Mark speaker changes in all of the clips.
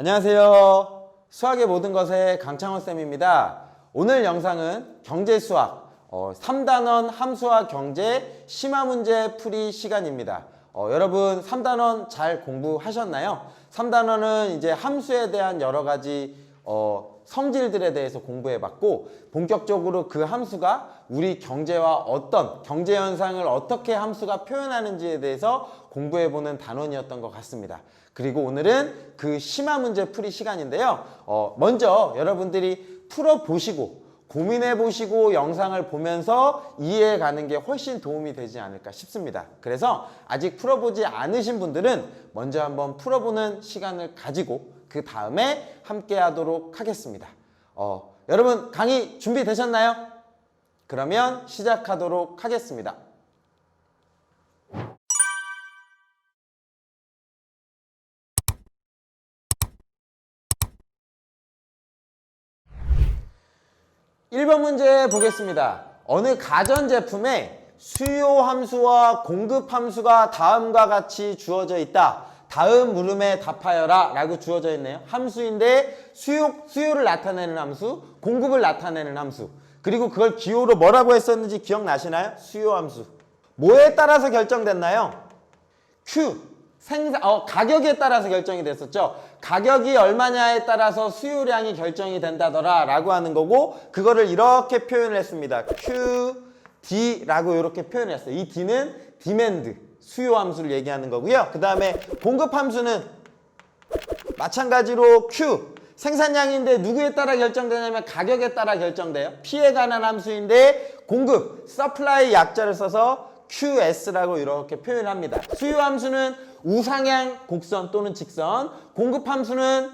Speaker 1: 안녕하세요. 수학의 모든 것의 강창원쌤입니다. 오늘 영상은 경제수학 3단원 함수와 경제 심화문제 풀이 시간입니다. 여러분 3단원 잘 공부하셨나요? 3단원은 이제 함수에 대한 여러 가지 성질들에 대해서 공부해봤고, 본격적으로 그 함수가 우리 경제와 어떤 경제 현상을 어떻게 함수가 표현하는지에 대해서 공부해보는 단원이었던 것 같습니다. 그리고 오늘은 그 심화 문제 풀이 시간인데요. 먼저 여러분들이 풀어보시고 고민해보시고 영상을 보면서 이해해가는 게 훨씬 도움이 되지 않을까 싶습니다. 그래서 아직 풀어보지 않으신 분들은 먼저 한번 풀어보는 시간을 가지고 그 다음에 함께 하도록 하겠습니다. 여러분 강의 준비되셨나요? 그러면 시작하도록 하겠습니다. (1번) 문제 보겠습니다. 어느 가전제품에 수요함수와 공급함수가 다음과 같이 주어져 있다. 다음 물음에 답하여라 라고 주어져 있네요. 함수인데 수요를 나타내는 함수, 공급을 나타내는 함수, 그리고 그걸 기호로 뭐라고 했었는지 기억나시나요? 수요함수. 뭐에 따라서 결정됐나요? Q, 가격에 따라서 결정이 됐었죠. 가격이 얼마냐에 따라서 수요량이 결정이 된다더라 라고 하는 거고, 그거를 이렇게 표현을 했습니다. Q, D라고 이렇게 표현을 했어요. 이 D는 디맨드, 수요 함수를 얘기하는 거고요. 그 다음에 공급 함수는 마찬가지로 Q, 생산량인데 누구에 따라 결정되냐면 가격에 따라 결정돼요. P에 관한 함수인데 공급, supply 약자를 써서 QS라고 이렇게 표현합니다. 수요 함수는 우상향 곡선 또는 직선, 공급 함수는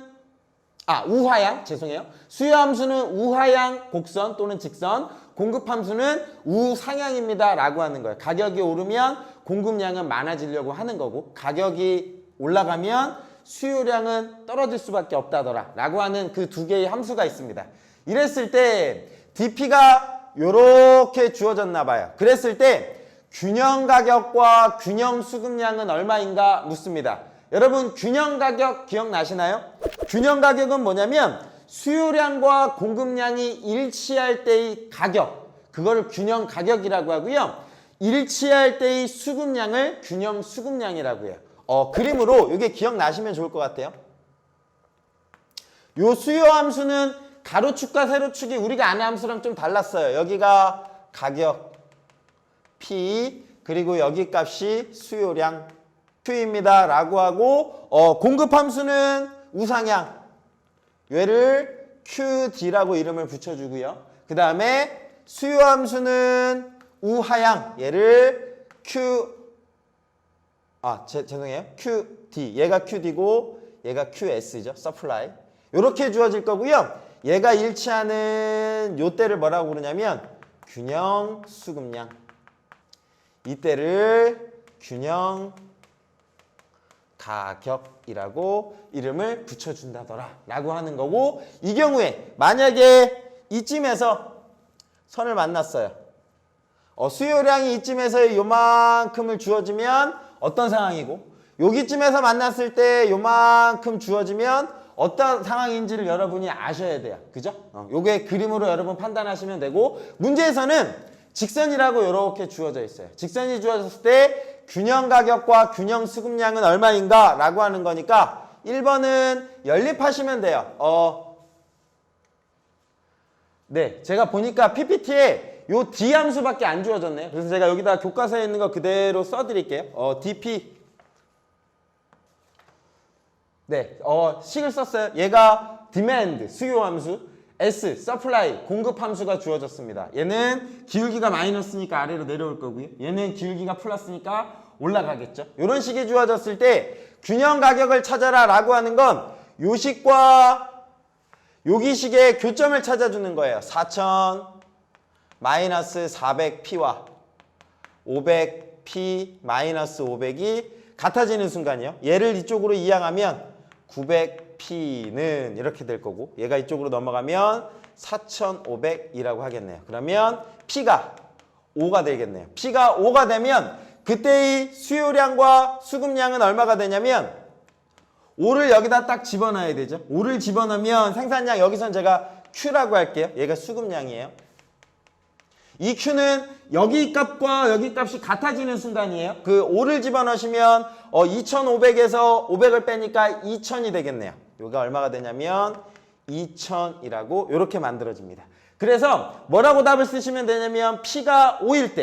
Speaker 1: 우하향, 죄송해요. 수요 함수는 우하향 곡선 또는 직선, 공급 함수는 우상향입니다 라고 하는 거예요. 가격이 오르면 공급량은 많아지려고 하는 거고, 가격이 올라가면 수요량은 떨어질 수밖에 없다더라 라고 하는 그 두 개의 함수가 있습니다. 이랬을 때 DP가 이렇게 주어졌나 봐요. 그랬을 때 균형 가격과 균형 수급량은 얼마인가 묻습니다. 여러분 균형 가격 기억나시나요? 균형 가격은 뭐냐면 수요량과 공급량이 일치할 때의 가격, 그거를 균형 가격이라고 하고요. 일치할 때의 수급량을 균형 수급량이라고 해요. 그림으로 이게 기억나시면 좋을 것 같아요. 요 수요 함수는 가로축과 세로축이 우리가 아는 함수랑 좀 달랐어요. 여기가 가격 P, 그리고 여기 값이 수요량 Q입니다 라고 하고, 공급 함수는 우상향, 얘를 QD라고 이름을 붙여주고요. 그 다음에 수요 함수는 우하향, 얘를 죄송해요. QD, 얘가 QD고 얘가 QS죠. supply. 이렇게 주어질 거고요. 얘가 일치하는 요때를 뭐라고 부르냐면 균형 수급량, 이때를 균형 가격이라고 이름을 붙여준다더라 라고 하는 거고, 이 경우에 만약에 이쯤에서 선을 만났어요. 수요량이 이쯤에서 요만큼을 주어지면 어떤 상황이고, 여기쯤에서 만났을 때 요만큼 주어지면 어떤 상황인지를 여러분이 아셔야 돼요. 그죠? 요게 그림으로 여러분 판단하시면 되고, 문제에서는 직선이라고 이렇게 주어져 있어요. 직선이 주어졌을 때 균형 가격과 균형 수급량은 얼마인가 라고 하는 거니까 1번은 연립하시면 돼요. 네, 제가 보니까 PPT에 요 D 함수밖에 안 주어졌네요. 그래서 제가 여기다 교과서에 있는 거 그대로 써드릴게요. DP. 네, 식을 썼어요. 얘가 demand, 수요 함수, S, supply, 공급 함수가 주어졌습니다. 얘는 기울기가 마이너스니까 아래로 내려올 거고요. 얘는 기울기가 플러스니까 올라가겠죠. 이런 식이 주어졌을 때 균형 가격을 찾아라 라고 하는 건 요식과 요기식의 교점을 찾아주는 거예요. 4000 마이너스 400P와 500P 마이너스 500이 같아지는 순간이요. 얘를 이쪽으로 이항하면 900P는 이렇게 될 거고, 얘가 이쪽으로 넘어가면 4500이라고 하겠네요. 그러면 P가 5가 되겠네요. P가 5가 되면 그때의 수요량과 수급량은 얼마가 되냐면 5를 여기다 딱 집어넣어야 되죠. 5를 집어넣으면 생산량 여기선 제가 Q라고 할게요. 얘가 수급량이에요. 이 Q는 여기 값과 여기 값이 같아지는 순간이에요. 그 5를 집어넣으시면 2500에서 500을 빼니까 2000이 되겠네요. 이거 얼마가 되냐면 2000이라고 이렇게 만들어집니다. 그래서 뭐라고 답을 쓰시면 되냐면 P가 5일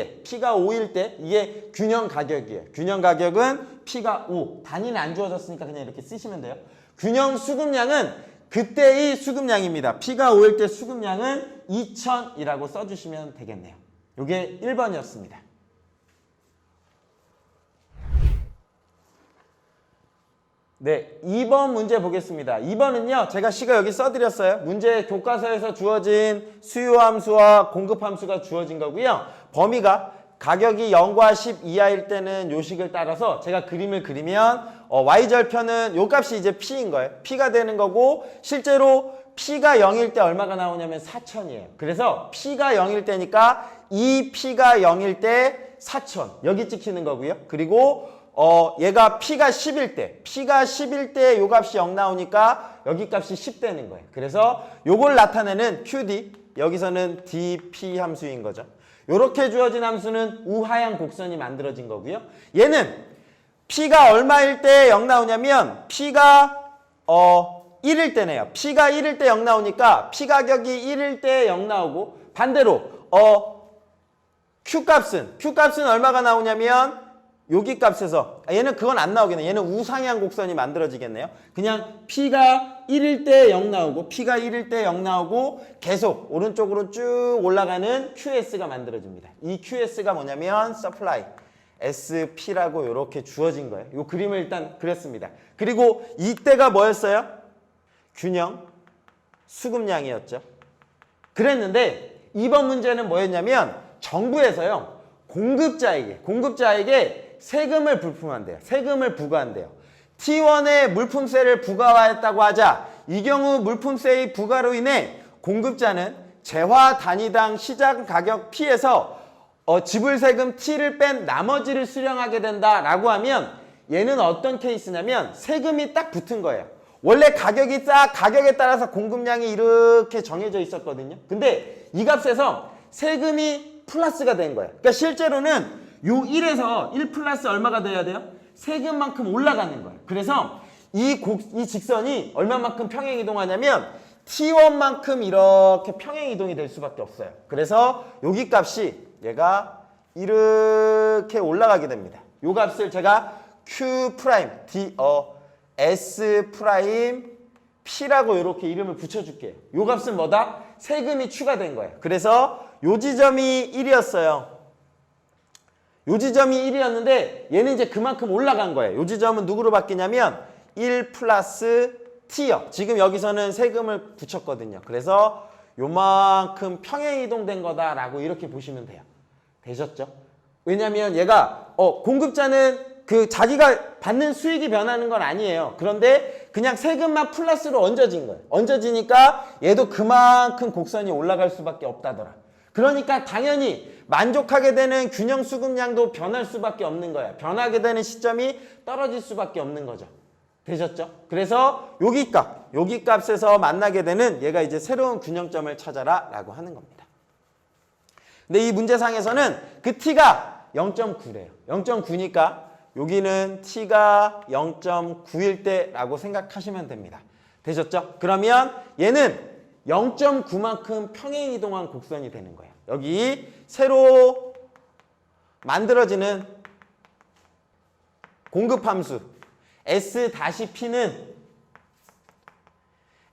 Speaker 1: 때 이게 균형 가격이에요. 균형 가격은 P가 5. 단위는 안 주어졌으니까 그냥 이렇게 쓰시면 돼요. 균형 수급량은 그때의 수급량입니다. P가 5일 때 수급량은 2000이라고 써주시면 되겠네요. 이게 1번이었습니다. 네, 2번 문제 보겠습니다. 2번은요, 제가 C가 여기 써드렸어요. 문제 교과서에서 주어진 수요함수와 공급함수가 주어진 거고요. 범위가 가격이 0과 10 이하일 때는 요 식을 따라서 제가 그림을 그리면 y절편은 요 값이 이제 P인 거예요. P가 되는 거고 실제로 P가 0일 때 얼마가 나오냐면 4000이에요. 그래서 P가 0일 때니까 이 P가 0일 때 4000 여기 찍히는 거고요. 그리고 얘가 P가 10일 때 요 값이 0 나오니까 여기 값이 10 되는 거예요. 그래서 요걸 나타내는 QD, 여기서는 DP 함수인 거죠. 요렇게 주어진 함수는 우하향 곡선이 만들어진 거고요. 얘는 P가 얼마일 때 0 나오냐면 P가 1일 때네요. P가 1일 때 0 나오니까 P 가격이 1일 때 0 나오고 반대로 Q값은 얼마가 나오냐면 여기 값에서 얘는 그건 안 나오겠네. 얘는 우상향 곡선이 만들어지겠네요. 그냥 P가 1일 때 0 나오고 P가 1일 때 0 나오고 계속 오른쪽으로 쭉 올라가는 QS가 만들어집니다. 이 QS가 뭐냐면 supply SP라고 이렇게 주어진 거예요. 이 그림을 일단 그렸습니다. 그리고 이때가 뭐였어요? 균형 수급량이었죠. 그랬는데 이번 문제는 뭐였냐면 정부에서요. 공급자에게 세금을 불품한대요. 세금을 부과한대요. T1에 물품세를 부과했다고 하자 이 경우 물품세의 부과로 인해 공급자는 재화 단위당 시장 가격 P에서 지불세금 T를 뺀 나머지를 수령하게 된다라고 하면 얘는 어떤 케이스냐면 세금이 딱 붙은 거예요. 원래 가격에 따라서 공급량이 이렇게 정해져 있었거든요. 근데 이 값에서 세금이 플러스가 된 거예요. 그러니까 실제로는 요 1에서 1 플러스 얼마가 돼야 돼요? 세금만큼 올라가는 거예요. 그래서 이 직선이 얼마만큼 평행이동하냐면 T1만큼 이렇게 평행이동이 될 수밖에 없어요. 그래서 여기 값이 얘가 이렇게 올라가게 됩니다. 요 값을 제가 Q 프라임, S 프라임 P라고 이렇게 이름을 붙여줄게요. 요 값은 뭐다? 세금이 추가된 거예요. 그래서 요 지점이 1이었어요. 요 지점이 1이었는데 얘는 이제 그만큼 올라간 거예요. 요 지점은 누구로 바뀌냐면 1 플러스 T요. 지금 여기서는 세금을 붙였거든요. 그래서 요만큼 평행이동된 거다라고 이렇게 보시면 돼요. 되셨죠? 왜냐면 얘가 공급자는 그 자기가 받는 수익이 변하는 건 아니에요. 그런데 그냥 세금만 플러스로 얹어진 거예요. 얹어지니까 얘도 그만큼 곡선이 올라갈 수밖에 없다더라. 그러니까 당연히 만족하게 되는 균형 수급량도 변할 수밖에 없는 거예요. 변하게 되는 시점이 떨어질 수밖에 없는 거죠. 되셨죠? 그래서 여기 값에서 만나게 되는 얘가 이제 새로운 균형점을 찾아라 라고 하는 겁니다. 근데 이 문제상에서는 그 T가 0.9래요. 0.9니까 여기는 T가 0.9일 때라고 생각하시면 됩니다. 되셨죠? 그러면 얘는 0.9만큼 평행이동한 곡선이 되는 거예요. 여기 새로 만들어지는 공급함수 S-P는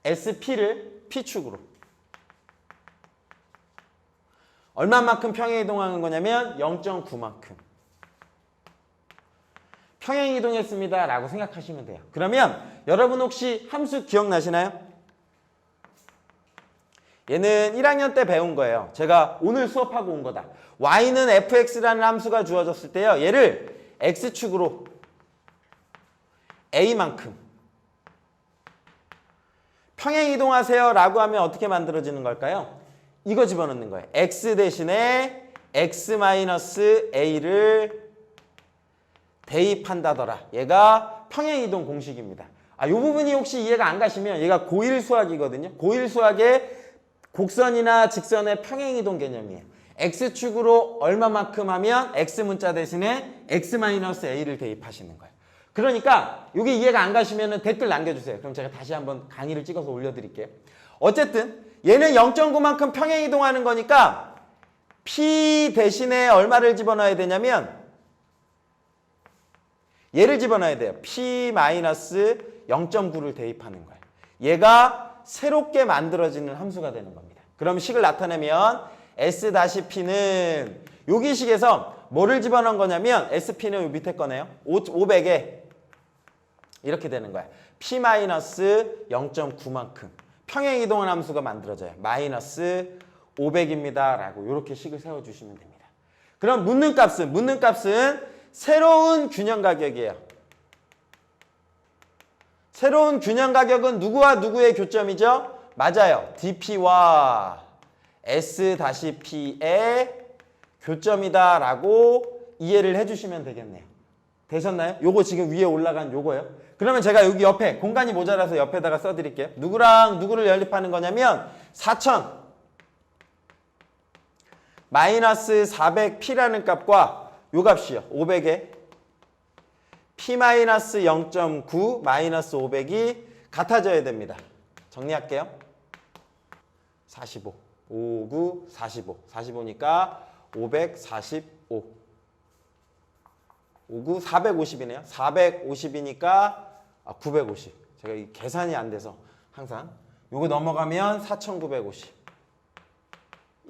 Speaker 1: SP를 P축으로 얼마만큼 평행이동하는 거냐면 0.9만큼 평행이동했습니다 라고 생각하시면 돼요. 그러면 여러분 혹시 함수 기억나시나요? 얘는 1학년 때 배운 거예요. 제가 오늘 수업하고 온 거다. y는 fx라는 함수가 주어졌을 때요. 얘를 x축으로 a만큼 평행이동하세요 라고 하면 어떻게 만들어지는 걸까요? 이거 집어넣는 거예요. x 대신에 x-a를 대입한다더라. 얘가 평행이동 공식입니다. 이 부분이 혹시 이해가 안 가시면 얘가 고1 수학이거든요. 고1 수학의 곡선이나 직선의 평행이동 개념이에요. x축으로 얼마만큼 하면 x 문자 대신에 x-a를 대입하시는 거예요. 그러니까 이게 이해가 안 가시면 댓글 남겨주세요. 그럼 제가 다시 한번 강의를 찍어서 올려드릴게요. 어쨌든 얘는 0.9만큼 평행이동하는 거니까 p 대신에 얼마를 집어넣어야 되냐면 얘를 집어넣어야 돼요. p-0.9를 대입하는 거예요. 얘가 새롭게 만들어지는 함수가 되는 겁니다. 그럼 식을 나타내면 S-P는 여기 식에서 뭐를 집어넣은 거냐면 SP는 밑에 거네요. 500에 이렇게 되는 거야. P-0.9만큼 평행이동한 함수가 만들어져요. 마이너스 500입니다. 라고 이렇게 식을 세워주시면 됩니다. 그럼 묻는 값은 새로운 균형 가격이에요. 새로운 균형 가격은 누구와 누구의 교점이죠? 맞아요. DP와 S-P의 교점이다 라고 이해를 해주시면 되겠네요. 되셨나요? 요거 지금 위에 올라간 요거요. 그러면 제가 여기 옆에 공간이 모자라서 옆에다가 써드릴게요. 누구랑 누구를 연립하는 거냐면 4000 마이너스 400P라는 값과 요 값이요. 500에 P-0.9 마이너스 500이 같아져야 됩니다. 정리할게요. 45 5, 9, 45 45니까 545 5, 9, 450이네요. 450이니까 950 제가 이 계산이 안 돼서 항상 요거 넘어가면 4950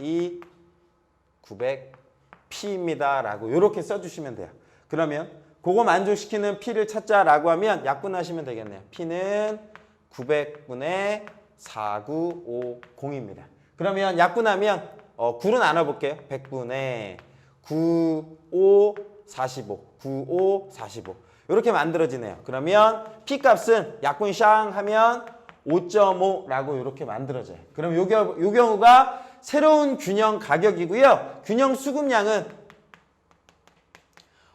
Speaker 1: 이 900P입니다 라고 이렇게 써주시면 돼요. 그러면 그거 만족시키는 P를 찾자라고 하면 약분하시면 되겠네요. P는 900분의 4950입니다. 그러면 약분하면 9로 나눠볼게요. 100분의 9, 5, 45 9, 5, 45 이렇게 만들어지네요. 그러면 P값은 약분 샹 하면 5.5라고 이렇게 만들어져요. 그럼 요 경우가 새로운 균형 가격이고요. 균형 수급량은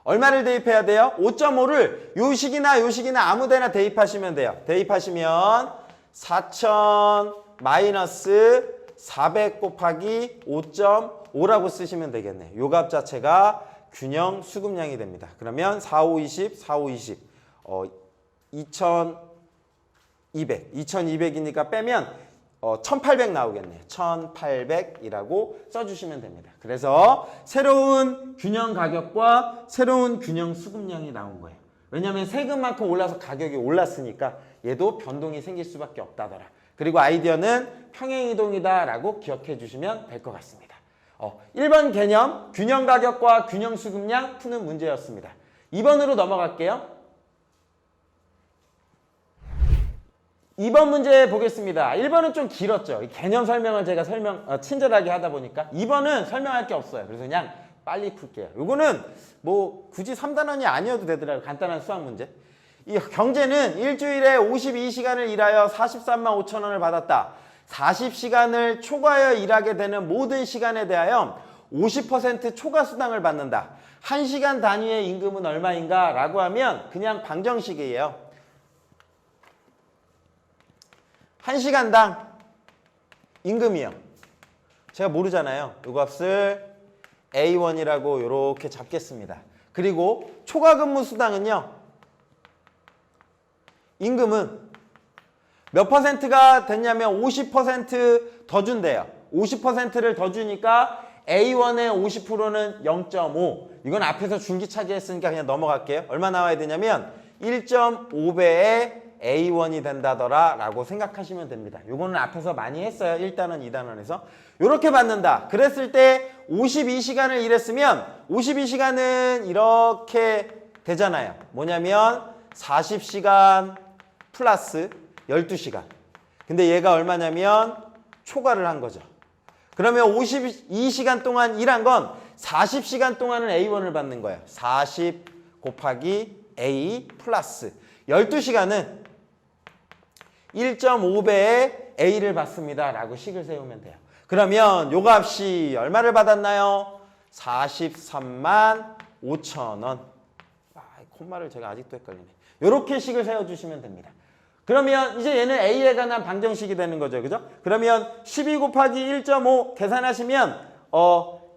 Speaker 1: 얼마를 대입해야 돼요? 5.5를 요 식이나 요 식이나 아무 데나 대입하시면 돼요. 대입하시면 4000 마이너스 400 곱하기 5.5라고 쓰시면 되겠네요. 요 값 자체가 균형 수급량이 됩니다. 그러면 4, 5, 20, 4, 5, 20 2200 2200이니까 빼면 1800 나오겠네요. 1800이라고 써주시면 됩니다. 그래서 새로운 균형 가격과 새로운 균형 수급량이 나온 거예요. 왜냐하면 세금만큼 올라서 가격이 올랐으니까 얘도 변동이 생길 수밖에 없다더라. 그리고 아이디어는 평행이동이다 라고 기억해 주시면 될 것 같습니다. 1번 개념 균형 가격과 균형 수급량 푸는 문제였습니다. 2번으로 넘어갈게요. 2번 문제 보겠습니다. 1번은 좀 길었죠. 이 개념 설명을 제가 친절하게 하다 보니까 2번은 설명할 게 없어요. 그래서 그냥 빨리 풀게요. 요거는 뭐 굳이 3단원이 아니어도 되더라고요. 간단한 수학 문제. 이 경제는 일주일에 52시간을 일하여 43만 5천 원을 받았다. 40시간을 초과하여 일하게 되는 모든 시간에 대하여 50% 초과 수당을 받는다. 1시간 단위의 임금은 얼마인가? 라고 하면 그냥 방정식이에요. 1시간당 임금이요. 제가 모르잖아요. 이 값을 A1이라고 이렇게 잡겠습니다. 그리고 초과 근무 수당은요. 임금은 몇 퍼센트가 됐냐면 50% 더 준대요. 50%를 더 주니까 A1의 50%는 0.5. 이건 앞에서 줄기차기 했으니까 그냥 넘어갈게요. 얼마 나와야 되냐면 1.5배의 A1이 된다더라 라고 생각하시면 됩니다. 요거는 앞에서 많이 했어요. 1단원, 2단원에서. 요렇게 받는다. 그랬을 때 52시간을 일했으면 52시간은 이렇게 되잖아요. 뭐냐면 40시간 플러스 12시간. 근데 얘가 얼마냐면 초과를 한 거죠. 그러면 52시간 동안 일한 건 40시간 동안은 A1을 받는 거예요. 40 곱하기 A 플러스 12시간은 1.5배의 A를 받습니다. 라고 식을 세우면 돼요. 그러면 요 값이 얼마를 받았나요? 43만 5천 원. 콤마를 제가 아직도 헷갈리네. 요렇게 식을 세워주시면 됩니다. 그러면 이제 얘는 A에 관한 방정식이 되는 거죠. 그죠? 그러면 12 곱하기 1.5 계산하시면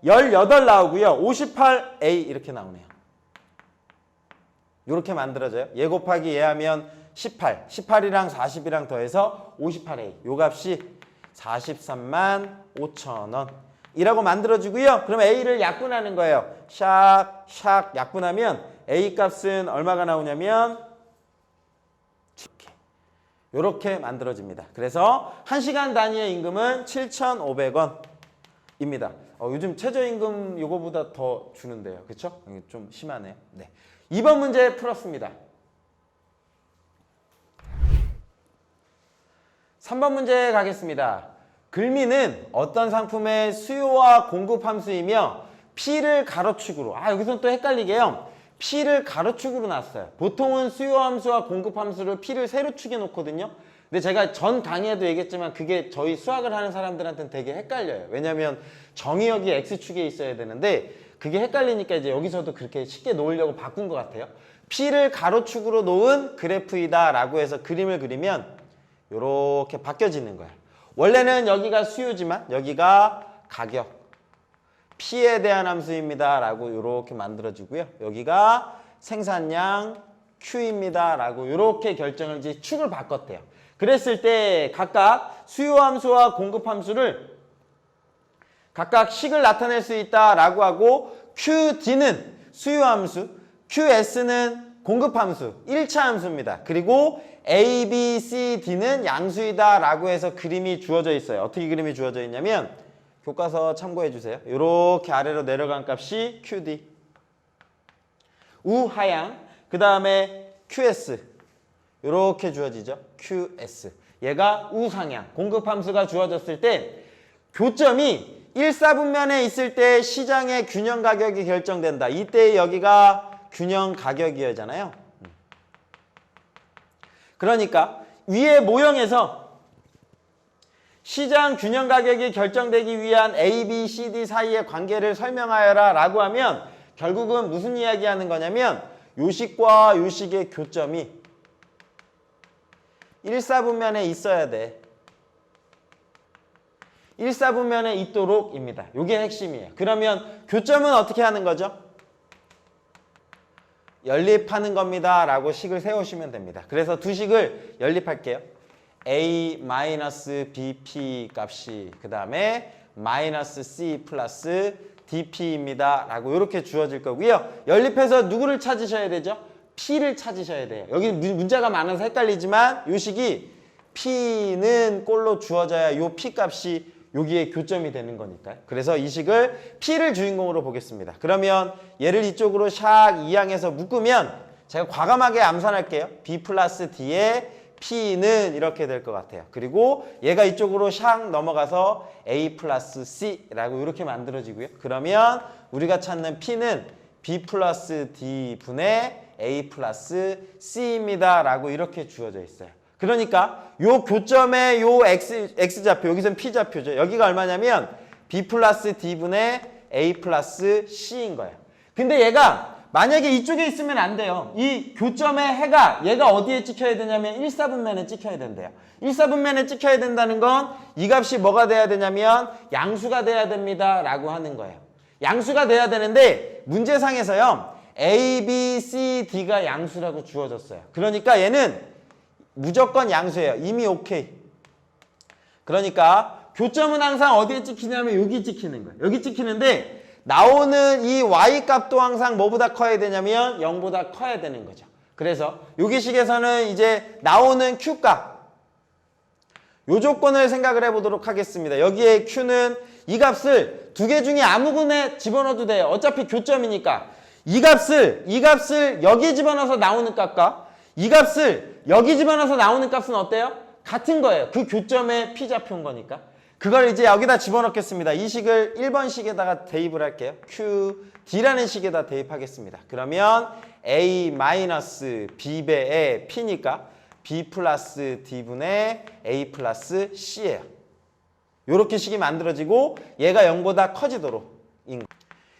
Speaker 1: 18 나오고요. 58A 이렇게 나오네요. 이렇게 만들어져요. 얘 곱하기 얘 하면 18. 18이랑 40이랑 더해서 58A. 요 값이 43만 5천 원. 이라고 만들어지고요. 그럼 A를 약분하는 거예요. 샥 약분하면 A 값은 얼마가 나오냐면 이렇게 만들어집니다. 그래서 1시간 단위의 임금은 7,500원입니다. 요즘 최저임금 요거보다 더 주는데요. 그렇죠? 좀 심하네요. 네. 2번 문제 풀었습니다. 3번 문제 가겠습니다. 글미는 어떤 상품의 수요와 공급 함수이며 P를 가로축으로 여기서 또 헷갈리게요. P를 가로축으로 놨어요. 보통은 수요 함수와 공급 함수를 P를 세로축에 놓거든요. 근데 제가 전 강의에도 얘기했지만 그게 저희 수학을 하는 사람들한테는 되게 헷갈려요. 왜냐면 정의역이 X축에 있어야 되는데 그게 헷갈리니까 이제 여기서도 그렇게 쉽게 놓으려고 바꾼 것 같아요. P를 가로축으로 놓은 그래프이다 라고 해서 그림을 그리면 이렇게 바뀌어지는 거예요. 원래는 여기가 수요지만 여기가 가격, P에 대한 함수입니다 라고 이렇게 만들어지고요. 여기가 생산량 Q입니다 라고 이렇게 결정을 이제 축을 바꿨대요. 그랬을 때 각각 수요 함수와 공급 함수를 각각 식을 나타낼 수 있다 라고 하고 QD는 수요 함수, QS는 공급 함수, 1차 함수입니다. 그리고 A, B, C, D는 양수이다 라고 해서 그림이 주어져 있어요. 어떻게 그림이 주어져 있냐면 교과서 참고해 주세요. 이렇게 아래로 내려간 값이 QD, 우하향, 그 다음에 QS 이렇게 주어지죠. QS, 얘가 우상향, 공급함수가 주어졌을 때 교점이 1사분면에 있을 때 시장의 균형 가격이 결정된다. 이때 여기가 균형 가격이잖아요. 그러니까 위의 모형에서 시장 균형 가격이 결정되기 위한 A, B, C, D 사이의 관계를 설명하여라 라고 하면 결국은 무슨 이야기 하는 거냐면 요식과 요식의 교점이 1사분면에 있어야 돼. 1사분면에 있도록입니다. 이게 핵심이에요. 그러면 교점은 어떻게 하는 거죠? 연립하는 겁니다 라고 식을 세우시면 됩니다. 그래서 두 식을 연립할게요. A-BP 값이 그 다음에 -C 플러스 DP입니다 라고 이렇게 주어질 거고요. 연립해서 누구를 찾으셔야 되죠? P를 찾으셔야 돼요. 여기 문자가 많아서 헷갈리지만 이 식이 P는 꼴로 주어져야 이 P 값이 여기에 교점이 되는 거니까요. 그래서 이 식을 P를 주인공으로 보겠습니다. 그러면 얘를 이쪽으로 샥 이항해서 묶으면 제가 과감하게 암산할게요. B 플러스 D에 P는 이렇게 될 것 같아요. 그리고 얘가 이쪽으로 샥 넘어가서 A 플러스 C라고 이렇게 만들어지고요. 그러면 우리가 찾는 P는 B 플러스 D 분의 A 플러스 C입니다 라고 이렇게 주어져 있어요. 그러니까 요 교점의 요 X좌표, 여기서는 P좌표죠. 여기가 얼마냐면 B 플러스 D분의 A 플러스 C인 거예요. 근데 얘가 만약에 이쪽에 있으면 안 돼요. 이 교점의 해가 얘가 어디에 찍혀야 되냐면 1사분면에 찍혀야 된대요. 1사분면에 찍혀야 된다는 건 이 값이 뭐가 돼야 되냐면 양수가 돼야 됩니다 라고 하는 거예요. 양수가 돼야 되는데 문제상에서요. A, B, C, D가 양수라고 주어졌어요. 그러니까 얘는 무조건 양수예요. 이미 오케이. 그러니까 교점은 항상 어디에 찍히냐면 여기 찍히는 거예요. 여기 찍히는데 나오는 이 Y 값도 항상 뭐보다 커야 되냐면 0보다 커야 되는 거죠. 그래서 여기 식에서는 이제 나오는 Q 값 요 조건을 생각을 해보도록 하겠습니다. 여기에 Q는 이 값을 두 개 중에 아무 군에 집어넣어도 돼요. 어차피 교점이니까 이 값을 여기 집어넣어서 나오는 값과 이 값을 여기 집어넣어서 나오는 값은 어때요? 같은 거예요. 그 교점의 P좌표인 거니까. 그걸 이제 여기다 집어넣겠습니다. 이 식을 1번 식에다가 대입을 할게요. QD라는 식에다 대입하겠습니다. 그러면 A-B배의 P니까 B 플러스 D분의 A 플러스 C예요. 이렇게 식이 만들어지고 얘가 0보다 커지도록.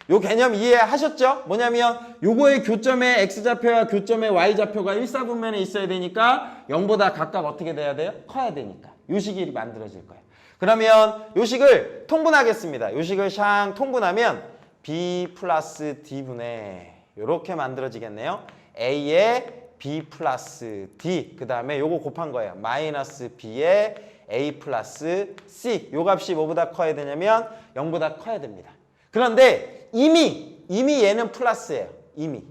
Speaker 1: 요 개념 이해하셨죠? 뭐냐면 요거의 교점의 x좌표와 교점의 y좌표가 일사분면에 있어야 되니까 0보다 각각 어떻게 돼야 돼요? 커야 되니까. 요 식이 만들어질 거예요. 그러면 요 식을 통분하겠습니다. 요 식을 샹 통분하면 b 플러스 d분의 요렇게 만들어지겠네요. a에 b 플러스 d 그 다음에 요거 곱한 거예요. 마이너스 b에 a 플러스 c 요 값이 뭐보다 커야 되냐면 0보다 커야 됩니다. 그런데 이미 얘는 플러스예요. 이미.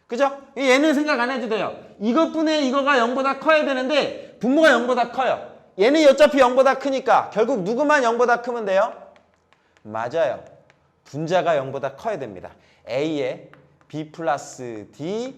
Speaker 1: 그죠? 얘는 생각 안 해도 돼요. 이것분의 이거가 0보다 커야 되는데 분모가 0보다 커요. 얘는 어차피 0보다 크니까 결국 누구만 0보다 크면 돼요? 맞아요. 분자가 0보다 커야 됩니다. a에 b 플러스 d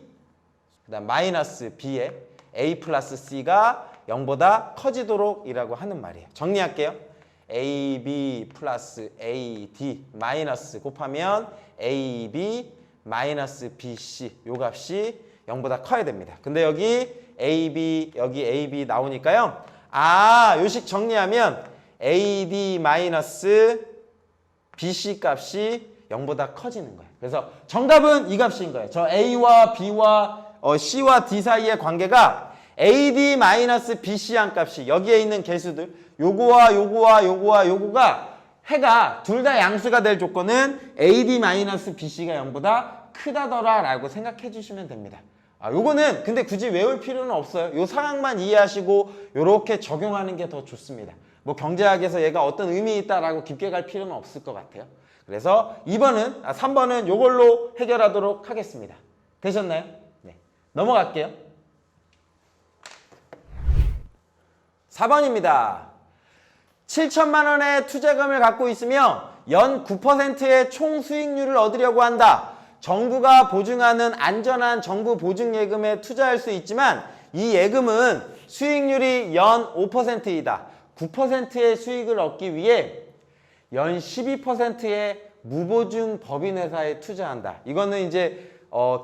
Speaker 1: 그 다음 마이너스 b에 a 플러스 c가 0보다 커지도록 이라고 하는 말이에요. 정리할게요. ab 플러스 ad 마이너스 곱하면 ab 마이너스 bc 요 값이 0보다 커야 됩니다. 근데 여기 ab 나오니까요. 요식 정리하면 ad 마이너스 bc 값이 0보다 커지는 거예요. 그래서 정답은 이 값인 거예요. 저 a와 b와 c와 d 사이의 관계가 ad-bc 한 값이 여기에 있는 개수들 요거가 해가 둘 다 양수가 될 조건은 ad-bc가 0보다 크다더라 라고 생각해 주시면 됩니다. 요거는 근데 굳이 외울 필요는 없어요. 요 상황만 이해하시고 요렇게 적용하는 게 더 좋습니다. 뭐 경제학에서 얘가 어떤 의미 있다라고 깊게 갈 필요는 없을 것 같아요. 그래서 3번은 요걸로 해결하도록 하겠습니다. 되셨나요? 네. 넘어갈게요. 4번입니다. 7천만 원의 투자금을 갖고 있으며 연 9%의 총 수익률을 얻으려고 한다. 정부가 보증하는 안전한 정부 보증예금에 투자할 수 있지만 이 예금은 수익률이 연 5%이다. 9%의 수익을 얻기 위해 연 12%의 무보증 법인회사에 투자한다. 이거는 이제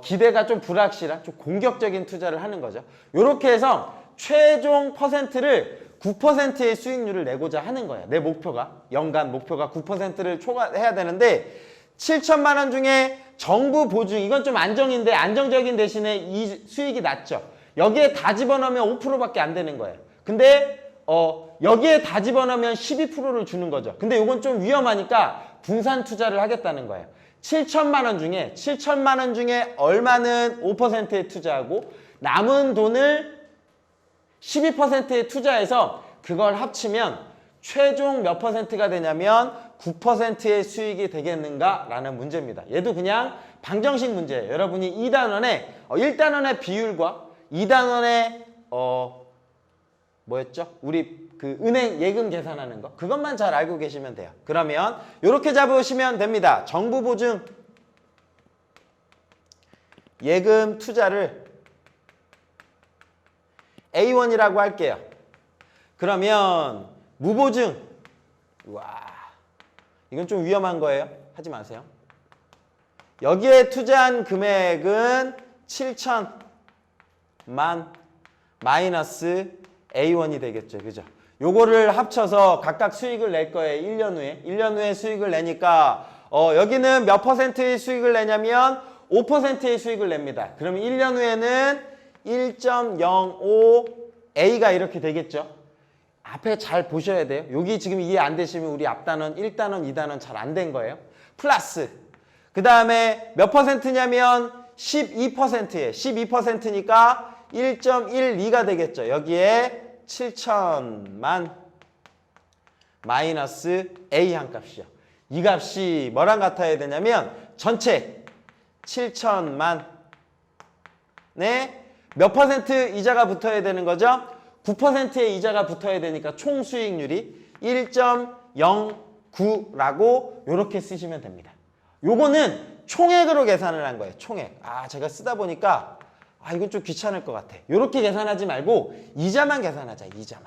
Speaker 1: 기대가 좀 불확실한, 좀 공격적인 투자를 하는 거죠. 이렇게 해서 최종 퍼센트를 9%의 수익률을 내고자 하는 거예요. 내 목표가, 연간 목표가 9%를 초과해야 되는데 7천만 원 중에 정부 보증, 이건 좀 안정인데 안정적인 대신에 이 수익이 낮죠. 여기에 다 집어넣으면 5%밖에 안 되는 거예요. 근데 여기에 다 집어넣으면 12%를 주는 거죠. 근데 이건 좀 위험하니까 분산 투자를 하겠다는 거예요. 7천만 원 중에 얼마는 5%에 투자하고 남은 돈을 12%에 투자해서 그걸 합치면 최종 몇 퍼센트가 되냐면 9%의 수익이 되겠는가 라는 문제입니다. 얘도 그냥 방정식 문제예요. 여러분이 2단원에 1단원의 비율과 2단원의 뭐였죠? 우리 그 은행 예금 계산하는 거 그것만 잘 알고 계시면 돼요. 그러면 이렇게 잡으시면 됩니다. 정부 보증 예금 투자를 A1이라고 할게요. 그러면 무보증 이건 좀 위험한 거예요. 하지 마세요. 여기에 투자한 금액은 7천만 마이너스 A1이 되겠죠. 그죠? 요거를 합쳐서 각각 수익을 낼 거예요. 1년 후에. 1년 후에 수익을 내니까 여기는 몇 퍼센트의 수익을 내냐면 5%의 수익을 냅니다. 그러면 1년 후에는 1.05A가 이렇게 되겠죠. 앞에 잘 보셔야 돼요. 여기 지금 이해 안 되시면 우리 앞단원 1단원, 2단원 잘 안 된 거예요. 플러스 그 다음에 몇 퍼센트냐면 12%예요. 12%니까 1.12가 되겠죠. 여기에 7천만 마이너스 A 한 값이죠. 이 값이 뭐랑 같아야 되냐면 전체 7천만 몇 퍼센트 이자가 붙어야 되는 거죠? 9%의 이자가 붙어야 되니까 총 수익률이 1.09라고 이렇게 쓰시면 됩니다. 요거는 총액으로 계산을 한 거예요. 총액. 제가 쓰다 보니까 이건 좀 귀찮을 것 같아. 이렇게 계산하지 말고 이자만 계산하자. 이자만.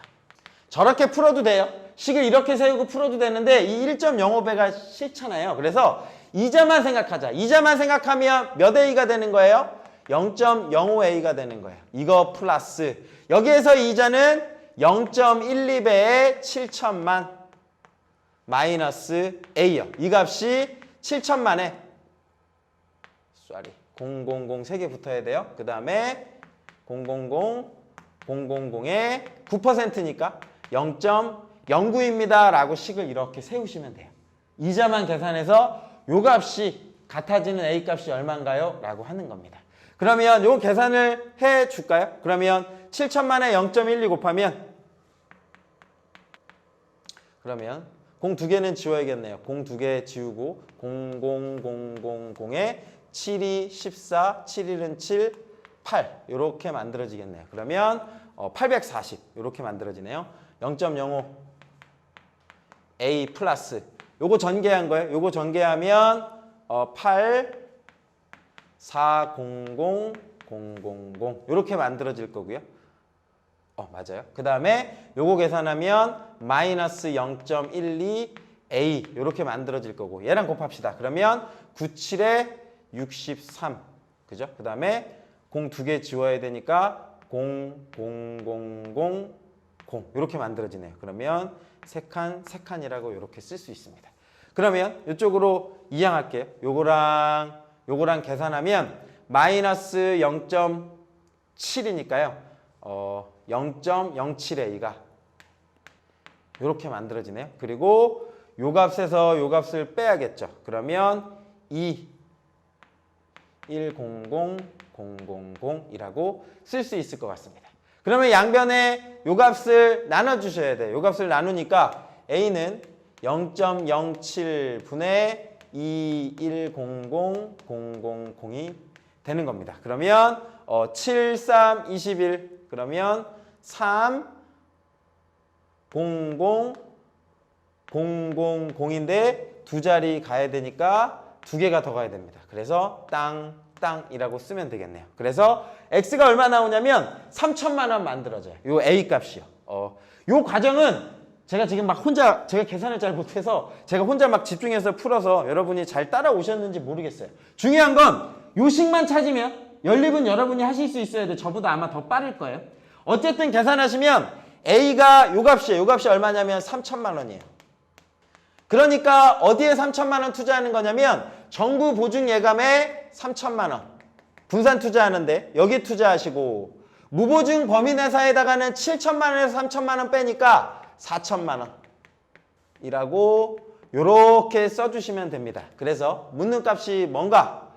Speaker 1: 저렇게 풀어도 돼요. 식을 이렇게 세우고 풀어도 되는데 이 1.05배가 싫잖아요. 그래서 이자만 생각하자. 이자만 생각하면 몇 A가 되는 거예요? 0.05A가 되는 거예요. 이거 플러스 여기에서 이자는 0.12배의 7천만 마이너스 A요. 이 값이 7천만에 000 3개 붙어야 돼요. 그 다음에 000 000의 9%니까 0.09입니다 라고 식을 이렇게 세우시면 돼요. 이자만 계산해서 요 값이 같아지는 A 값이 얼마인가요? 라고 하는 겁니다. 그러면 요 계산을 해 줄까요? 그러면 7천만에 0.12 곱하면 그러면 0 두 개는 지워야겠네요. 0 두 개 지우고 00000에 7이 14, 7일은 7, 8 이렇게 만들어지겠네요. 그러면 840 이렇게 만들어지네요. 0.05 A 플러스 요거 전개한 거예요. 요거 전개하면 8 400 000 이렇게 만들어질 거고요. 맞아요. 그 다음에 요거 계산하면 마이너스 0.12 A 이렇게 만들어질 거고 얘랑 곱합시다. 그러면 97에 63 그죠? 그 다음에 0 두 개 지워야 되니까 0 이렇게 만들어지네요. 그러면 세 칸이라고 이렇게 쓸 수 있습니다. 그러면 이쪽으로 이항할게요. 요거랑 계산하면 마이너스 0.7이니까요. 0.07A가 이렇게 만들어지네요. 그리고 요 값에서 요 값을 빼야겠죠. 그러면 10000이라고 쓸 수 있을 것 같습니다. 그러면 양변에 요 값을 나눠주셔야 돼요. 요 값을 나누니까 A는 0.07분의 2100000이 되는 겁니다. 그러면 7, 3, 21 그러면 3, 00, 000인데 두 자리 가야 되니까 두 개가 더 가야 됩니다. 그래서 땅이라고 쓰면 되겠네요. 그래서 X가 얼마 나오냐면 3천만 원 만들어져요. 요 A 값이요. 요 과정은 제가 지금 막 제가 계산을 잘 못해서 제가 혼자 막 집중해서 풀어서 여러분이 잘 따라오셨는지 모르겠어요. 중요한 건 요 식만 찾으면 연립은 여러분이 하실 수 있어야 돼. 저보다 아마 더 빠를 거예요. 어쨌든 계산하시면 A가 요 값이에요. 요 값이 얼마냐면 3천만 원이에요. 그러니까 어디에 3천만 원 투자하는 거냐면 정부 보증 예감에 3천만 원 분산 투자하는데 여기 투자하시고 무보증 범인회사에다가는 7천만 원에서 3천만 원 빼니까 4천만 원이라고 요렇게 써주시면 됩니다. 그래서 묻는 값이 뭔가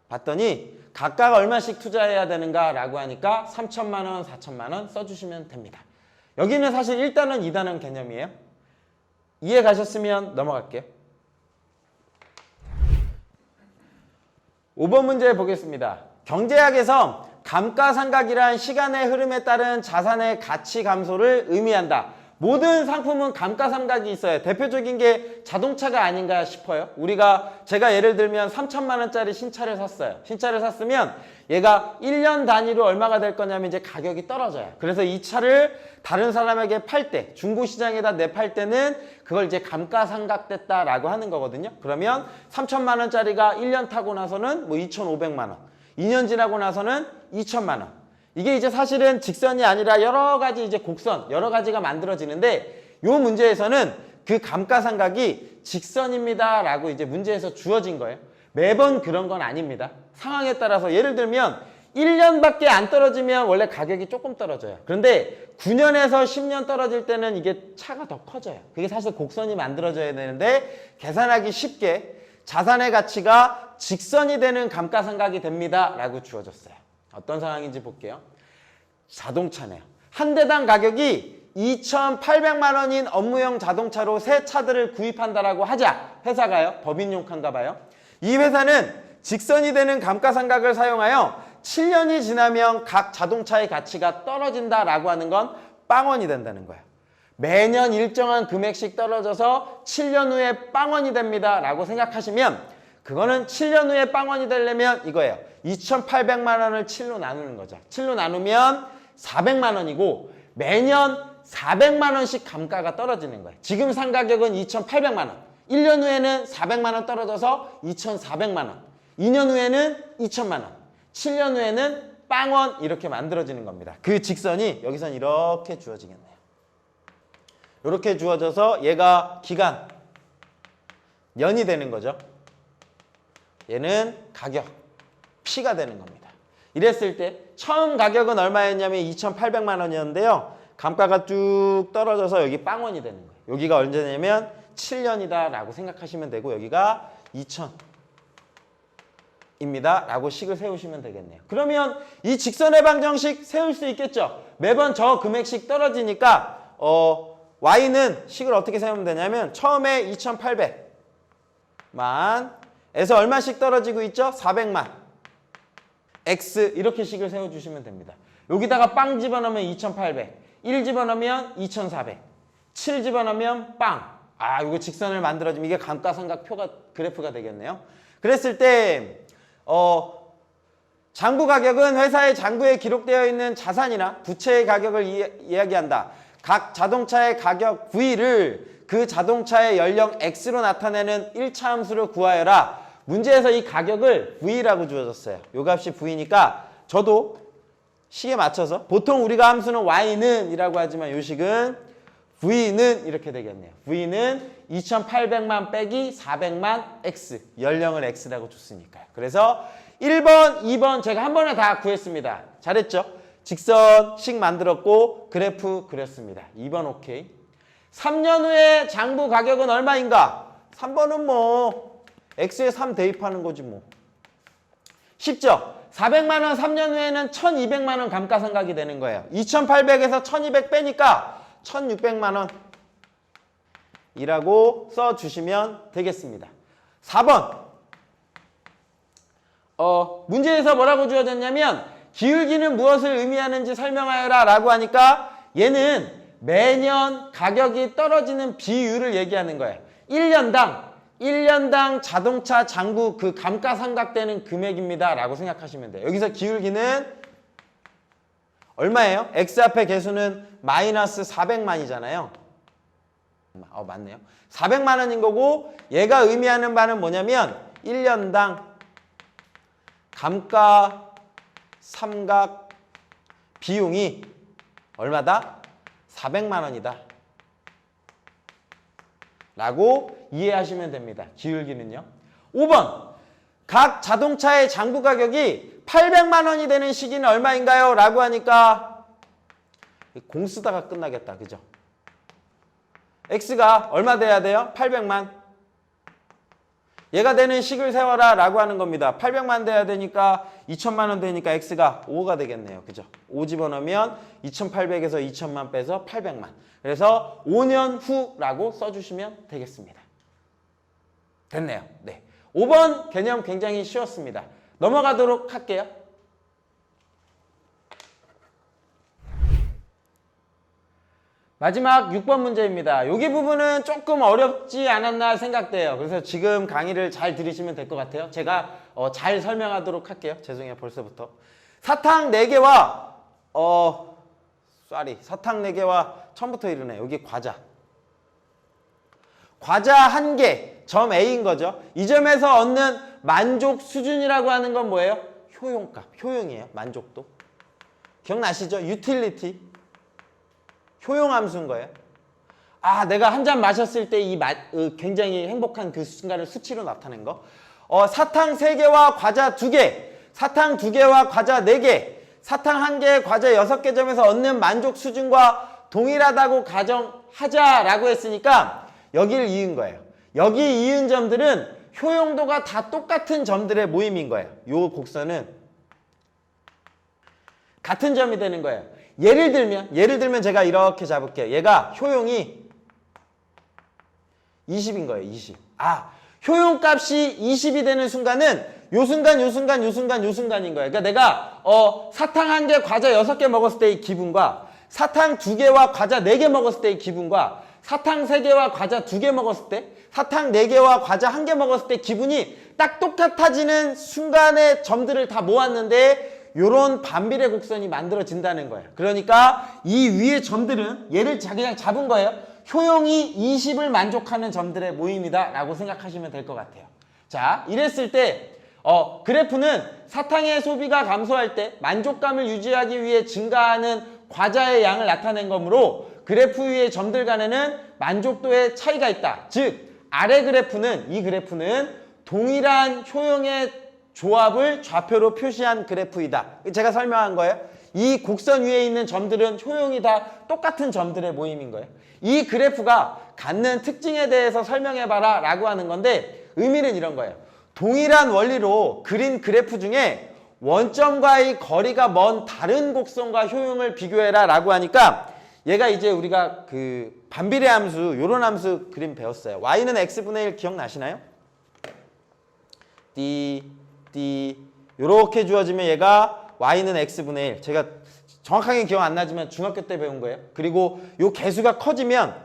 Speaker 1: 봤더니 각각 얼마씩 투자해야 되는가 라고 하니까 3천만 원, 4천만 원 써주시면 됩니다. 여기는 사실 1단원, 2단원 개념이에요. 이해 가셨으면 넘어갈게요. 5번 문제 보겠습니다. 경제학에서 감가상각이란 시간의 흐름에 따른 자산의 가치 감소를 의미한다. 모든 상품은 감가상각이 있어요. 대표적인 게 자동차가 아닌가 싶어요. 제가 예를 들면 3천만 원짜리 신차를 샀어요. 신차를 샀으면 얘가 1년 단위로 얼마가 될 거냐면 이제 가격이 떨어져요. 그래서 이 차를 다른 사람에게 팔 때, 중고시장에다 내팔 때는 그걸 이제 감가상각됐다라고 하는 거거든요. 그러면 3천만 원짜리가 1년 타고 나서는 뭐 2,500만 원, 2년 지나고 나서는 2천만 원. 이게 이제 사실은 직선이 아니라 여러 가지 이제 곡선, 여러 가지가 만들어지는데 요 문제에서는 그 감가상각이 직선입니다 라고 이제 문제에서 주어진 거예요. 매번 그런 건 아닙니다. 상황에 따라서 예를 들면 1년밖에 안 떨어지면 원래 가격이 조금 떨어져요. 그런데 9년에서 10년 떨어질 때는 이게 차가 더 커져요. 그게 사실 곡선이 만들어져야 되는데 계산하기 쉽게 자산의 가치가 직선이 되는 감가상각이 됩니다 라고 주어졌어요. 어떤 상황인지 볼게요. 자동차네요. 한 대당 가격이 2,800만 원인 업무용 자동차로 새 차들을 구입한다라고 하자. 회사가요. 법인용칸가 봐요. 이 회사는 직선이 되는 감가상각을 사용하여 7년이 지나면 각 자동차의 가치가 떨어진다라고 하는 건 빵원이 된다는 거예요. 매년 일정한 금액씩 떨어져서 7년 후에 빵원이 됩니다 라고 생각하시면 그거는 7년 후에 빵원이 되려면 이거예요. 2,800만 원을 7로 나누는 거죠. 7로 나누면 400만 원이고 매년 400만 원씩 감가가 떨어지는 거예요. 지금 산 가격은 2,800만 원. 1년 후에는 400만 원 떨어져서 2,400만 원. 2년 후에는 2,000만 원. 7년 후에는 빵원 이렇게 만들어지는 겁니다. 그 직선이 여기선 이렇게 주어지겠네요. 이렇게 주어져서 얘가 기간 년이 되는 거죠. 얘는 가격 P가 되는 겁니다. 이랬을 때 처음 가격은 얼마였냐면 2,800만 원이었는데요. 감가가 쭉 떨어져서 여기 빵원이 되는 거예요. 여기가 언제냐면 7년이다 라고 생각하시면 되고 여기가 2,000입니다 라고 식을 세우시면 되겠네요. 그러면 이 직선의 방정식 세울 수 있겠죠. 매번 저 금액씩 떨어지니까 Y는 식을 어떻게 세우면 되냐면 처음에 2,800만 에서 얼마씩 떨어지고 있죠? 400만 X 이렇게 식을 세워주시면 됩니다. 여기다가 빵 집어넣으면 2,800 1 집어넣으면 2,400 7 집어넣으면 빵. 이거 직선을 만들어주면 이게 감가상각 표가 그래프가 되겠네요. 그랬을 때 장부 가격은 회사의 장부에 기록되어 있는 자산이나 부채의 가격을 이야기한다. 각 자동차의 가격 V를 그 자동차의 연령 X로 나타내는 1차 함수를 구하여라. 문제에서 이 가격을 V라고 주어졌어요. 요 값이 V니까 저도 식에 맞춰서 보통 우리가 함수는 Y는 이라고 하지만 요 식은 V는 이렇게 되겠네요. V는 2,800만 빼기 400만 X 연령을 X라고 줬으니까요. 그래서 1번, 2번 제가 한 번에 다 구했습니다. 잘했죠? 직선식 만들었고 그래프 그렸습니다. 2번 오케이. 3년 후에 장부 가격은 얼마인가? 3번은 뭐 X에 3 대입하는 거지 뭐. 쉽죠? 400만 원 3년 후에는 1,200만 원 감가상각이 되는 거예요. 2,800에서 1,200 빼니까 1,600만 원이라고 써주시면 되겠습니다. 4번 문제에서 뭐라고 주어졌냐면 기울기는 무엇을 의미하는지 설명하여라 라고 하니까 얘는 매년 가격이 떨어지는 비율을 얘기하는 거예요. 1년당 자동차 장부 그 감가상각되는 금액입니다 라고 생각하시면 돼요. 여기서 기울기는 얼마예요? X 앞에 개수는 마이너스 400만이잖아요. 맞네요. 400만 원인 거고 얘가 의미하는 바는 뭐냐면 1년당 감가상각 비용이 얼마다? 400만 원이다. 라고 이해하시면 됩니다. 기울기는요. 5번 각 자동차의 장부 가격이 800만 원이 되는 시기는 얼마인가요? 라고 하니까 공 쓰다가 끝나겠다. 그죠? X가 얼마 돼야 돼요? 800만. 얘가 되는 식을 세워라 라고 하는 겁니다. 800만 돼야 되니까 2,000만 원 되니까 X가 5가 되겠네요. 그죠? 5 집어넣으면 2,800에서 2,000만 빼서 800만. 그래서 5년 후라고 써주시면 되겠습니다. 됐네요. 네. 5번 개념 굉장히 쉬웠습니다. 넘어가도록 할게요. 마지막 6번 문제입니다. 여기 부분은 조금 어렵지 않았나 생각돼요. 그래서 지금 강의를 잘 들으시면 될 것 같아요. 제가 잘 설명하도록 할게요. 죄송해요. 벌써부터. 사탕 4개와 사탕 4개와 처음부터 이르네. 여기 과자 1개, 점 A인 거죠. 이 점에서 얻는 만족 수준이라고 하는 건 뭐예요? 효용값, 효용이에요. 만족도. 기억나시죠? 유틸리티. 효용함수인 거예요. 내가 한 잔 마셨을 때 굉장히 행복한 그 순간을 수치로 나타낸 거. 사탕 3개와 과자 2개, 사탕 2개와 과자 4개, 사탕 1개, 과자 6개 점에서 얻는 만족 수준과 동일하다고 가정하자라고 했으니까 여기를 이은 거예요. 여기 이은 점들은 효용도가 다 똑같은 점들의 모임인 거예요. 요 곡선은 같은 점이 되는 거예요. 예를 들면 제가 이렇게 잡을게요. 얘가 효용이 20인 거예요. 20. 효용값이 20이 되는 순간은 요 순간인 거예요. 그러니까 내가 사탕 1개, 과자 6개 먹었을 때의 기분과 사탕 2개와 과자 4개 먹었을 때의 기분과 사탕 3개와 과자 2개 먹었을 때, 사탕 4개와 과자 1개 먹었을 때 기분이 딱 똑같아지는 순간의 점들을 다 모았는데 요런 반비례 곡선이 만들어진다는 거예요. 그러니까 이 위의 점들은 얘를 그냥 잡은 거예요. 효용이 20을 만족하는 점들의 모임이다 라고 생각하시면 될 것 같아요. 자, 이랬을 때 그래프는 사탕의 소비가 감소할 때 만족감을 유지하기 위해 증가하는 과자의 양을 나타낸 거므로 그래프 위의 점들 간에는 만족도의 차이가 있다. 즉 아래 그래프는 이 그래프는 동일한 효용의 조합을 좌표로 표시한 그래프이다. 제가 설명한 거예요. 이 곡선 위에 있는 점들은 효용이 다 똑같은 점들의 모임인 거예요. 이 그래프가 갖는 특징에 대해서 설명해봐라 라고 하는 건데 의미는 이런 거예요. 동일한 원리로 그린 그래프 중에 원점과의 거리가 먼 다른 곡선과 효용을 비교해라 라고 하니까 얘가 이제 우리가 그 반비례 함수 요런 함수 그림 배웠어요. y는 x분의 1 기억나시나요? d 요렇게 주어지면 얘가 y는 x분의 1 제가 정확하게 기억 안 나지만 중학교 때 배운 거예요. 그리고 요 개수가 커지면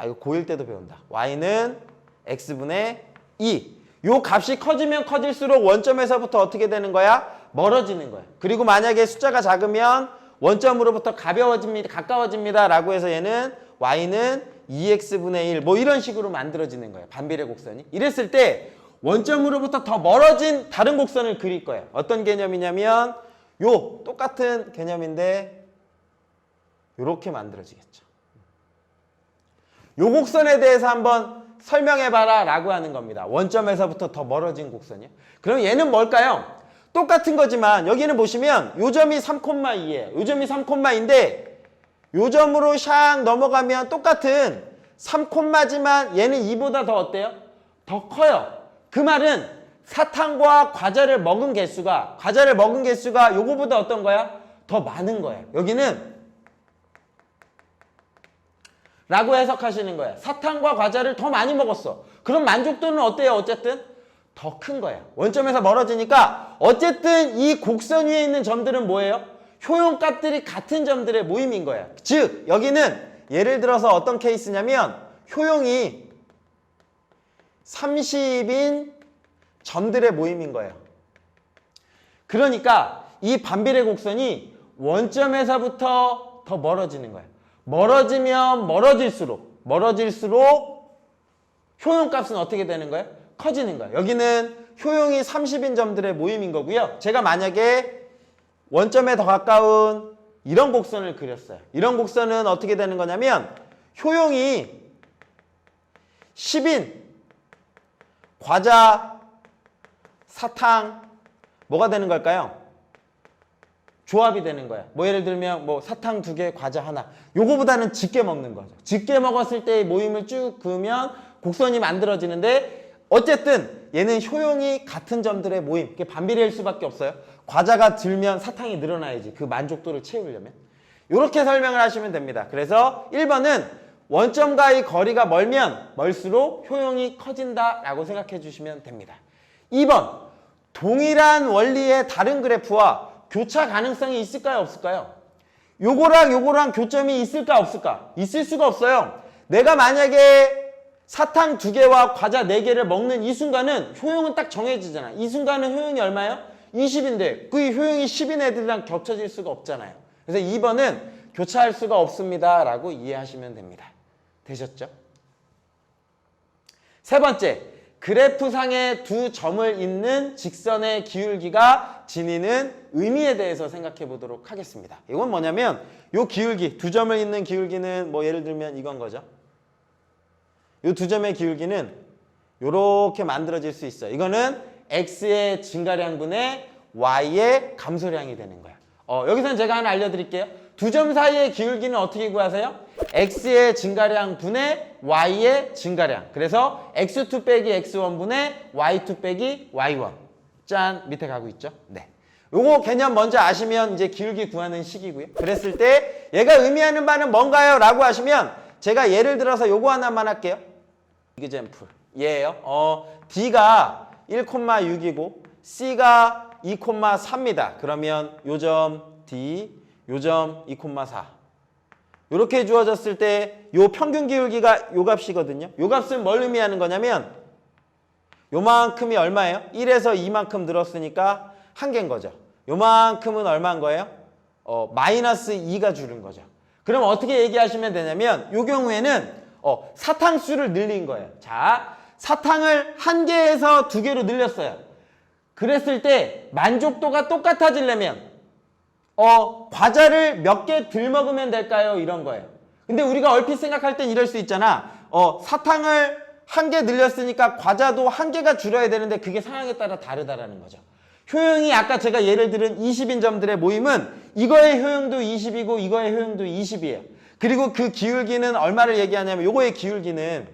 Speaker 1: 이거 고1 때도 배운다. y는 x분의 2 요 값이 커지면 커질수록 원점에서부터 어떻게 되는 거야? 멀어지는 거야. 그리고 만약에 숫자가 작으면 원점으로부터 가까워집니다 라고 해서 얘는 y는 2x분의 1 뭐 이런 식으로 만들어지는 거예요. 반비례 곡선이. 이랬을 때 원점으로부터 더 멀어진 다른 곡선을 그릴 거예요. 어떤 개념이냐면 요 똑같은 개념인데 요렇게 만들어지겠죠. 요 곡선에 대해서 한번 설명해봐라 라고 하는 겁니다. 원점에서부터 더 멀어진 곡선이요. 그럼 얘는 뭘까요? 똑같은 거지만 여기는 보시면 요 점이 3,2예요. 요 점이 3,2인데 요 점으로 샥 넘어가면 똑같은 3,지만 얘는 2보다 더 어때요? 더 커요. 그 말은 사탕과 과자를 먹은 개수가 요거보다 어떤 거야? 더 많은 거예요. 여기는 라고 해석하시는 거예요. 사탕과 과자를 더 많이 먹었어. 그럼 만족도는 어때요? 어쨌든 더 큰 거예요. 원점에서 멀어지니까 어쨌든 이 곡선 위에 있는 점들은 뭐예요? 효용값들이 같은 점들의 모임인 거예요. 즉 여기는 예를 들어서 어떤 케이스냐면 효용이 30인 점들의 모임인 거예요. 그러니까 이 반비례 곡선이 원점에서부터 더 멀어지는 거예요. 멀어지면 멀어질수록 효용값은 어떻게 되는 거예요? 커지는 거예요. 여기는 효용이 30인 점들의 모임인 거고요. 제가 만약에 원점에 더 가까운 이런 곡선을 그렸어요. 이런 곡선은 어떻게 되는 거냐면 효용이 10인 과자, 사탕 뭐가 되는 걸까요? 조합이 되는 거야. 뭐 예를 들면 뭐 사탕 2개, 과자 하나. 요거보다는 짙게 먹는 거죠. 짙게 먹었을 때의 모임을 쭉 그으면 곡선이 만들어지는데 어쨌든 얘는 효용이 같은 점들의 모임. 그게 반비례일 수밖에 없어요. 과자가 들면 사탕이 늘어나야지. 그 만족도를 채우려면. 이렇게 설명을 하시면 됩니다. 그래서 1번은 원점과의 거리가 멀면 멀수록 효용이 커진다라고 생각해 주시면 됩니다. 2번 동일한 원리의 다른 그래프와 교차 가능성이 있을까요? 없을까요? 요거랑 교점이 있을까? 없을까? 있을 수가 없어요. 내가 만약에 사탕 2개와 과자 4개를 먹는 이 순간은 효용은 딱 정해지잖아. 이 순간은 효용이 얼마예요? 20인데 그 효용이 10인 애들이랑 겹쳐질 수가 없잖아요. 그래서 2번은 교차할 수가 없습니다 라고 이해하시면 됩니다. 되셨죠? 세 번째, 그래프상에 두 점을 잇는 직선의 기울기가 지니는 의미에 대해서 생각해 보도록 하겠습니다. 이건 뭐냐면 요 기울기, 두 점을 잇는 기울기는 뭐 예를 들면 이건 거죠. 요 두 점의 기울기는 요렇게 만들어질 수 있어요. 이거는 x의 증가량분의 y의 감소량이 되는 거야. 여기서는 제가 하나 알려드릴게요. 두 점 사이의 기울기는 어떻게 구하세요? x의 증가량 분의 y의 증가량. 그래서 x2 빼기 x1 분의 y2 빼기 y1. 짠! 밑에 가고 있죠? 네. 요거 개념 먼저 아시면 이제 기울기 구하는 식이고요. 그랬을 때 얘가 의미하는 바는 뭔가요? 라고 하시면 제가 예를 들어서 요거 하나만 할게요. 이그젠플. 얘예요. D가 1,6이고 C가 2,3입니다. 그러면 요점 D, 요점 2,4. 이렇게 주어졌을 때 요 평균 기울기가 요 값이거든요. 요 값은 뭘 의미하는 거냐면 요만큼이 얼마예요? 1에서 2만큼 늘었으니까 한 개인 거죠. 요만큼은 얼마인 거예요? 마이너스 2가 줄은 거죠. 그럼 어떻게 얘기하시면 되냐면 요 경우에는 사탕수를 늘린 거예요. 자, 사탕을 1개에서 2개로 늘렸어요. 그랬을 때 만족도가 똑같아지려면 과자를 몇 개 덜 먹으면 될까요? 이런 거예요. 근데 우리가 얼핏 생각할 땐 이럴 수 있잖아. 사탕을 한 개 늘렸으니까 과자도 한 개가 줄어야 되는데 그게 상황에 따라 다르다라는 거죠. 효용이 아까 제가 예를 들은 20인 점들의 모임은 이거의 효용도 20이고 이거의 효용도 20이에요. 그리고 그 기울기는 얼마를 얘기하냐면 요거의 기울기는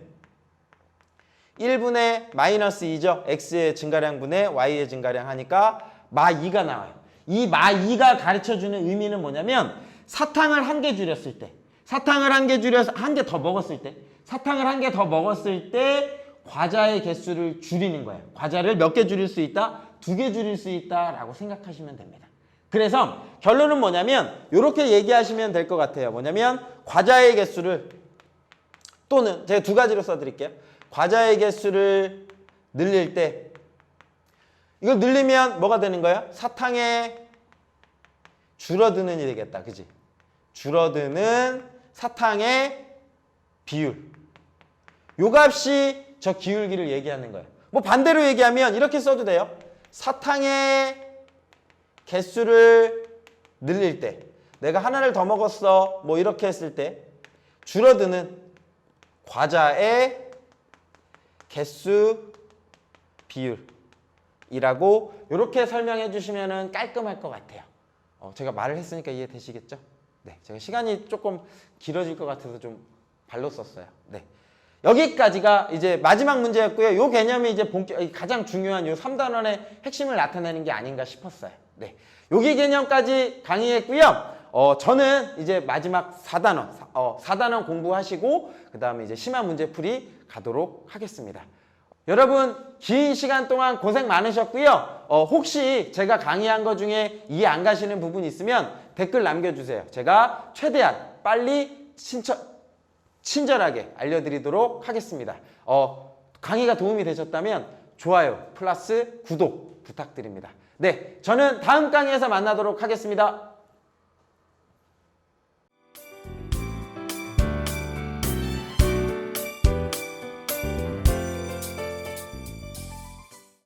Speaker 1: 1분의 마이너스 2죠. x의 증가량 분의 y의 증가량 하니까 마 2가 나와요. 이 마 2가 가르쳐주는 의미는 뭐냐면 사탕을 한 개 줄였을 때, 사탕을 한 개 줄여서 한 개 더 먹었을 때, 사탕을 한 개 더 먹었을 때 과자의 개수를 줄이는 거예요. 과자를 몇 개 줄일 수 있다? 2개 줄일 수 있다라고 생각하시면 됩니다. 그래서 결론은 뭐냐면 이렇게 얘기하시면 될 것 같아요. 뭐냐면 과자의 개수를 또는 제가 두 가지로 써드릴게요. 과자의 개수를 늘릴 때 이걸 늘리면 뭐가 되는 거예요? 사탕의 줄어드는이 되겠다. 그지? 줄어드는 사탕의 비율. 요 값이 저 기울기를 얘기하는 거예요. 뭐 반대로 얘기하면 이렇게 써도 돼요. 사탕의 개수를 늘릴 때 내가 하나를 더 먹었어. 뭐 이렇게 했을 때 줄어드는 과자의 개수 비율이라고 이렇게 설명해 주시면 깔끔할 것 같아요. 제가 말을 했으니까 이해되시겠죠? 네, 제가 시간이 조금 길어질 것 같아서 좀 발로 썼어요. 네, 여기까지가 이제 마지막 문제였고요. 이 개념이 이제 가장 중요한 이 3단원의 핵심을 나타내는 게 아닌가 싶었어요. 네, 여기 개념까지 강의했고요. 저는 이제 마지막 4단원 공부하시고 그 다음에 이제 심화 문제풀이 가도록 하겠습니다. 여러분 긴 시간 동안 고생 많으셨고요. 혹시 제가 강의한 것 중에 이해 안 가시는 부분 있으면 댓글 남겨주세요. 제가 최대한 빨리 친절하게 알려드리도록 하겠습니다. 강의가 도움이 되셨다면 좋아요 플러스 구독 부탁드립니다. 네, 저는 다음 강의에서 만나도록 하겠습니다.